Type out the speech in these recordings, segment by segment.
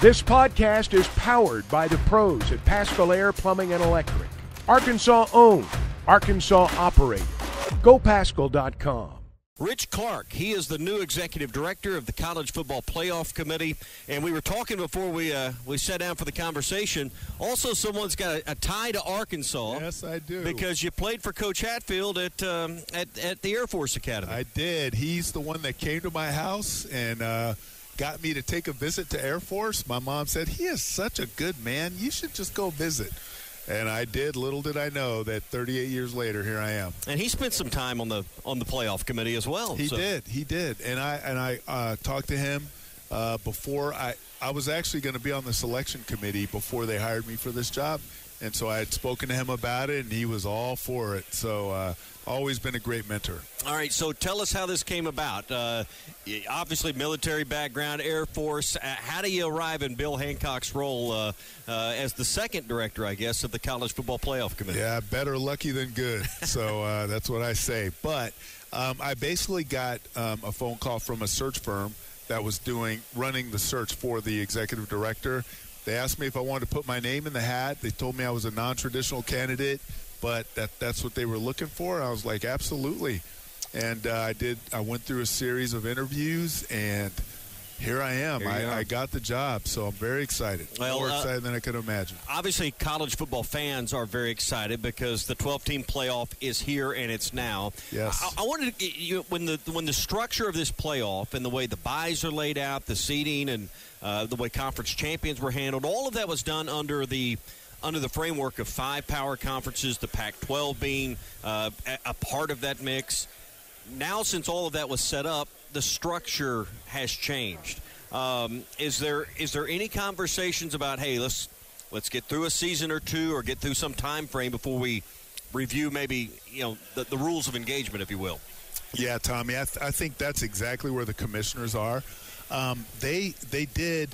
This podcast is powered by the pros at Paschal Air Plumbing and Electric. Arkansas owned, Arkansas operated. GoPaschal.com. Rich Clark, he is the new executive director of the College Football Playoff Committee, and we were talking before we sat down for the conversation. Also, someone's got a tie to Arkansas. Yes, I do. Because you played for Coach Hatfield at the Air Force Academy. I did. He's the one that came to my house and got me to take a visit to Air Force. My mom said, he is such a good man. You should just go visit. And I did. Little did I know that 38 years later, here I am. And he spent some time on the playoff committee as well. He did. And I talked to him before. I was actually going to be on the selection committee before they hired me for this job. And so I had spoken to him about it, and he was all for it. So always been a great mentor. All right, so tell us how this came about. Obviously, military background, Air Force. How do you arrive in Bill Hancock's role as the second director, I guess, of the College Football Playoff Committee? Yeah, better lucky than good. So that's what I say. But I basically got a phone call from a search firm that was running the search for the executive director. They asked me if I wanted to put my name in the hat. They told me I was a non-traditional candidate, but that's what they were looking for. I was like, absolutely. And I went through a series of interviews, and here I am. I got the job, so I'm very excited. More excited than I could imagine. Obviously, college football fans are very excited because the 12-team playoff is here and it's now. Yes. I wanted to get you, when the structure of this playoff and the way the byes are laid out, the seeding and the way conference champions were handled, all of that was done under the framework of 5 power conferences, the Pac-12 being a part of that mix. Now, since all of that was set up, the structure has changed. Is there any conversations about, hey, let's get through a season or two or get through some time frame before we review maybe the rules of engagement, if you will? Yeah, Tommy, I think that's exactly where the commissioners are. They did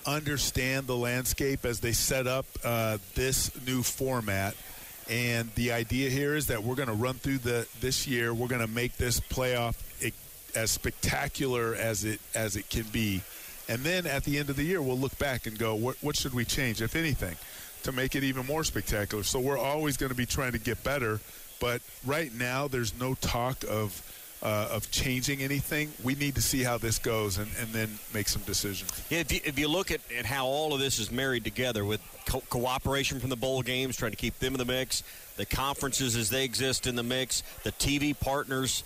understand the landscape as they set up this new format. And the idea here is that we're going to run through this year. We're going to make this playoff as spectacular as it can be. And then at the end of the year, we'll look back and go, what should we change, if anything, to make it even more spectacular? So we're always going to be trying to get better. But right now, there's no talk of changing anything. We need to see how this goes and then make some decisions. Yeah, if you look at how all of this is married together with cooperation from the bowl games, trying to keep them in the mix, the conferences as they exist in the mix, the TV partners,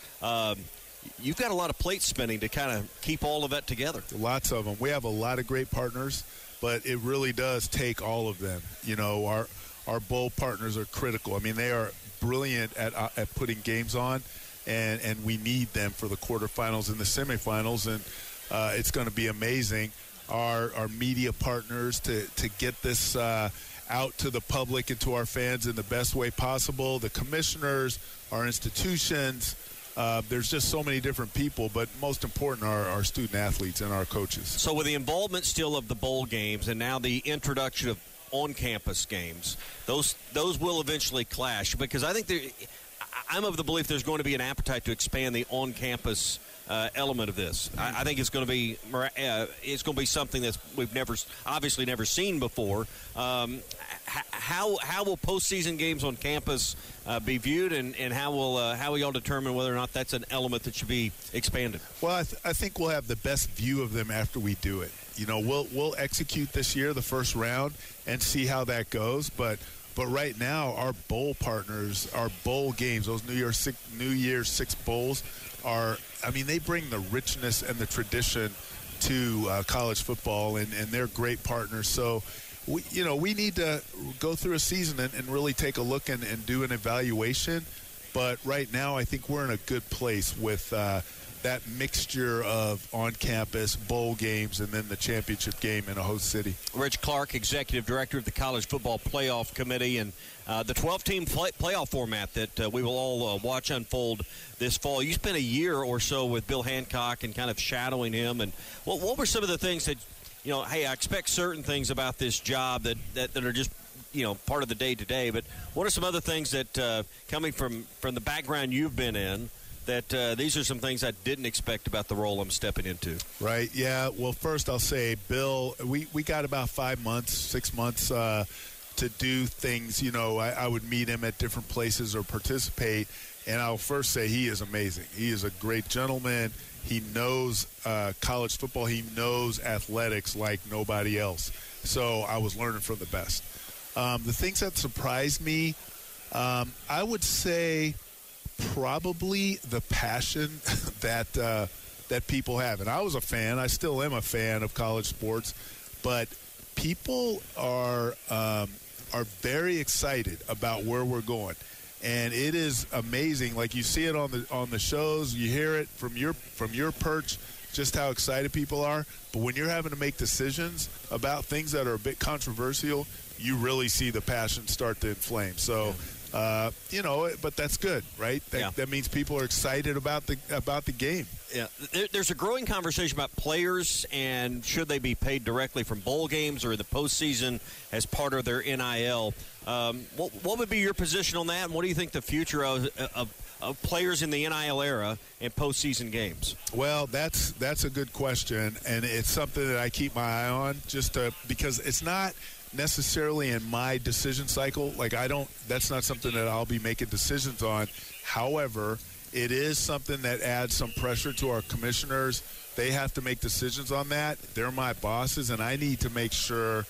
you've got a lot of plate spinning to kind of keep all of that together. Lots of them. We have a lot of great partners, but it really does take all of them. Our bowl partners are critical. I mean, they are brilliant at putting games on. And we need them for the quarterfinals and the semifinals, and it's going to be amazing. Our media partners to get this out to the public and to our fans in the best way possible. The commissioners, our institutions, there's just so many different people, but most important are our student athletes and our coaches. So with the involvement still of the bowl games and now the introduction of on-campus games, those will eventually clash, because I think I'm of the belief there's going to be an appetite to expand the on-campus element of this. I think it's going to be something that we've obviously never seen before. How will postseason games on campus be viewed, and how will y'all determine whether or not that's an element that should be expanded? Well, I think we'll have the best view of them after we do it. We'll execute this year, the first round, and see how that goes, But right now, our bowl partners, our bowl games, those New Year's Six bowls they bring the richness and the tradition to college football, and they're great partners. So, we need to go through a season and really take a look and do an evaluation. But right now, I think we're in a good place with that mixture of on-campus bowl games and then the championship game in a host city. Rich Clark, Executive Director of the College Football Playoff Committee, and the 12-team playoff format that we will all watch unfold this fall. You spent a year or so with Bill Hancock and kind of shadowing him. And what were some of the things that, hey, I expect certain things about this job that are just, part of the day-to-day, but what are some other things that, coming from the background you've been in, that these are some things I didn't expect about the role I'm stepping into. Right, yeah. Well, first I'll say, Bill, we got about 5 months, 6 months to do things. I would meet him at different places or participate, and I'll first say he is amazing. He is a great gentleman. He knows college football. He knows athletics like nobody else. So I was learning from the best. The things that surprised me, I would say probably the passion that people have. And I was a fan. I still am a fan of college sports. But people are very excited about where we're going. And it is amazing. Like, you see it on the shows, you hear it from your perch, just how excited people are. But when you're having to make decisions about things that are a bit controversial, you really see the passion start to inflame. So, but that's good, right? That means people are excited about the game. Yeah, there's a growing conversation about players and should they be paid directly from bowl games or in the postseason as part of their NIL. What would be your position on that, and what do you think the future of players in the NIL era and postseason games? Well, that's a good question, and it's something that I keep my eye on because it's not necessarily in my decision cycle. Like, that's not something that I'll be making decisions on. However, it is something that adds some pressure to our commissioners. They have to make decisions on that. They're my bosses, and I need to make sure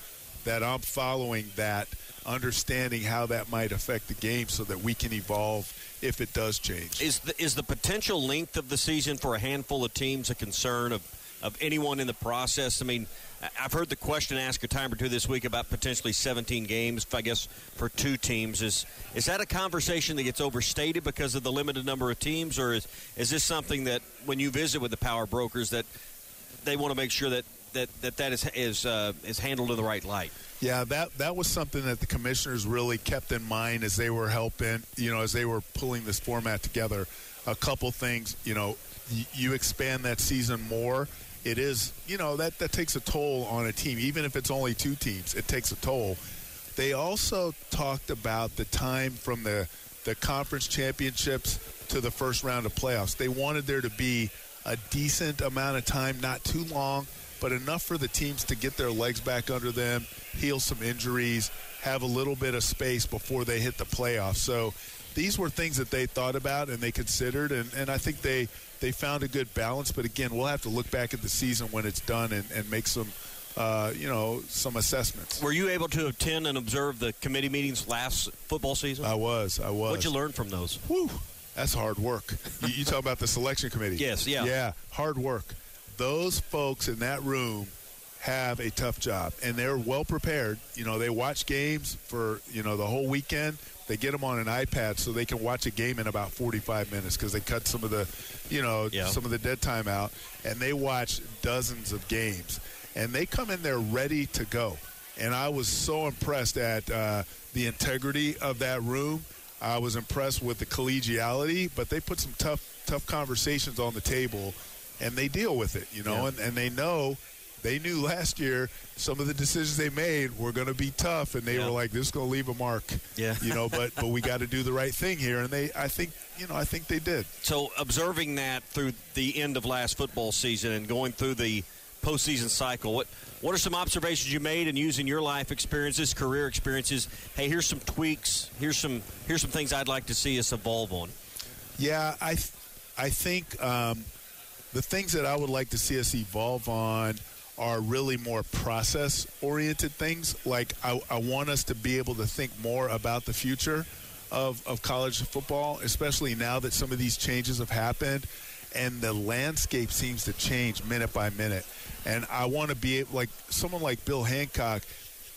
that I'm following that, understanding how that might affect the game so that we can evolve if it does change. Is the potential length of the season for a handful of teams a concern of anyone in the process? I mean, I've heard the question asked a time or two this week about potentially 17 games, I guess, for two teams. Is that a conversation that gets overstated because of the limited number of teams, or is this something that when you visit with the power brokers that they want to make sure that is handled in the right light? Yeah, that was something that the commissioners really kept in mind as they were helping, as they were pulling this format together. A couple things, you expand that season more. It is, that takes a toll on a team. Even if it's only two teams, it takes a toll. They also talked about the time from the conference championships to the first round of playoffs. They wanted there to be a decent amount of time, not too long, but enough for the teams to get their legs back under them, heal some injuries, have a little bit of space before they hit the playoffs. So these were things that they thought about and they considered, and I think they found a good balance. But again, we'll have to look back at the season when it's done and make some some assessments. Were you able to attend and observe the committee meetings last football season? I was. What'd you learn from those? Whew, that's hard work. You talk about the selection committee. Yes, yeah. Yeah, hard work. Those folks in that room have a tough job, and they're well prepared. They watch games for, the whole weekend. They get them on an iPad so they can watch a game in about 45 minutes because they cut some of the, some of the dead time out, and they watch dozens of games. And they come in there ready to go. And I was so impressed at the integrity of that room. I was impressed with the collegiality, but they put some tough conversations on the table, and they deal with it, and they knew last year some of the decisions they made were going to be tough, and they were like, this is going to leave a mark. Yeah. But we got to do the right thing here, and I think they did. So observing that through the end of last football season and going through the postseason cycle, what are some observations you made and using your life experiences, career experiences? Hey, here's some tweaks. Here's some things I'd like to see us evolve on. Yeah, I think the things that I would like to see us evolve on are really more process-oriented things. Like I want us to be able to think more about the future of college football, especially now that some of these changes have happened and the landscape seems to change minute by minute. And I want to be like someone like Bill Hancock.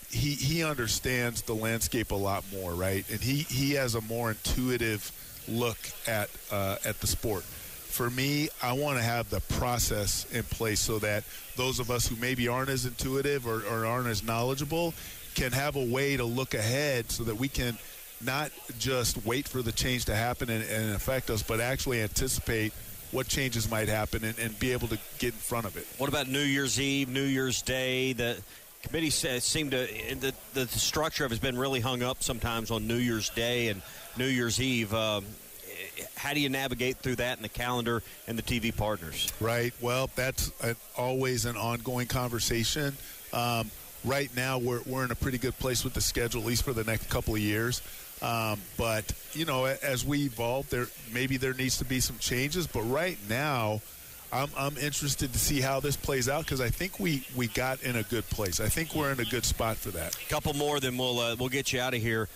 He understands the landscape a lot more, right? And he has a more intuitive look at the sport. For me, I want to have the process in place so that those of us who maybe aren't as intuitive or aren't as knowledgeable can have a way to look ahead so that we can not just wait for the change to happen and affect us, but actually anticipate what changes might happen and be able to get in front of it. What about New Year's Eve, New Year's Day? The committee seemed to the structure of it has been really hung up sometimes on New Year's Day and New Year's Eve. how do you navigate through that and the calendar and the TV partners? Right. Well, that's always an ongoing conversation. Right now, we're in a pretty good place with the schedule, at least for the next couple of years. But, as we evolve, maybe there needs to be some changes. But right now, I'm interested to see how this plays out because I think we got in a good place. I think we're in a good spot for that. A couple more, then we'll get you out of here.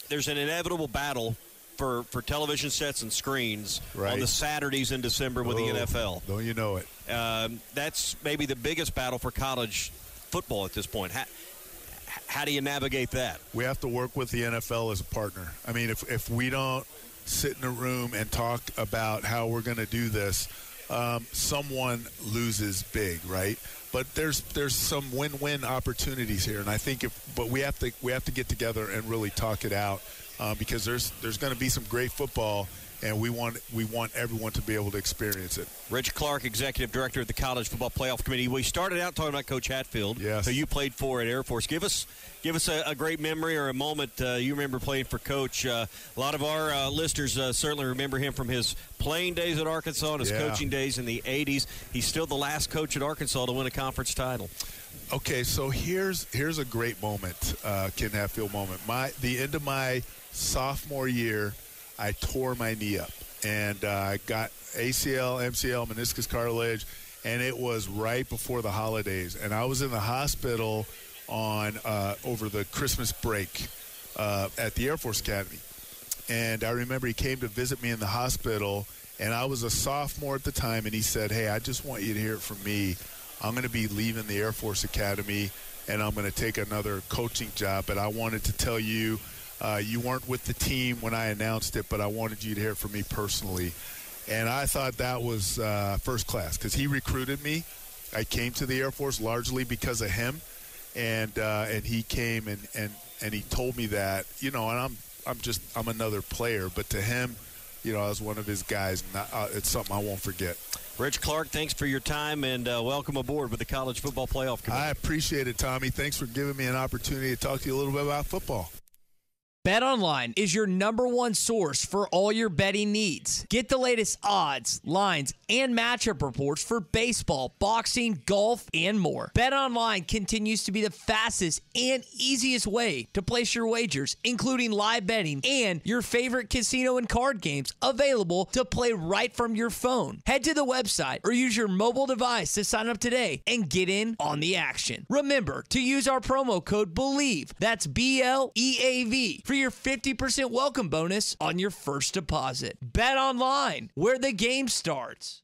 There's an inevitable battle for television sets and screens on the Saturdays in December with the NFL. Don't you know it? That's maybe the biggest battle for college football at this point. How do you navigate that? We have to work with the NFL as a partner. I mean, if we don't sit in a room and talk about how we're going to do this, someone loses big, right? But there's some win-win opportunities here, and I think we have to get together and really talk it out because there's going to be some great football, and we want everyone to be able to experience it. Rich Clark, Executive Director of the College Football Playoff Committee. We started out talking about Coach Hatfield, who you played for at Air Force. Give us a great memory or a moment you remember playing for Coach. A lot of our listeners certainly remember him from his playing days at Arkansas and his coaching days in the 80s. He's still the last coach at Arkansas to win a conference title. Okay, so here's a great moment, Ken Hatfield moment. The end of my sophomore year, I tore my knee up, and I got ACL, MCL, meniscus cartilage, and it was right before the holidays. And I was in the hospital on over the Christmas break at the Air Force Academy. And I remember he came to visit me in the hospital, and I was a sophomore at the time, and he said, "Hey, I just want you to hear it from me. I'm going to be leaving the Air Force Academy, and I'm going to take another coaching job, but I wanted to tell you, you weren't with the team when I announced it, but I wanted you to hear it from me personally." And I thought that was first class because he recruited me. I came to the Air Force largely because of him, and he came and he told me that, and I'm another player, but to him, I was one of his guys, and it's something I won't forget. Rich Clark, thanks for your time, and welcome aboard with the College Football Playoff Committee. I appreciate it, Tommy. Thanks for giving me an opportunity to talk to you a little bit about football. BetOnline is your #1 source for all your betting needs. Get the latest odds, lines, and matchup reports for baseball, boxing, golf, and more. BetOnline continues to be the fastest and easiest way to place your wagers, including live betting and your favorite casino and card games available to play right from your phone. Head to the website or use your mobile device to sign up today and get in on the action. Remember to use our promo code BELIEVE, that's BLEAV, for your 50% welcome bonus on your first deposit. Bet online, where the game starts.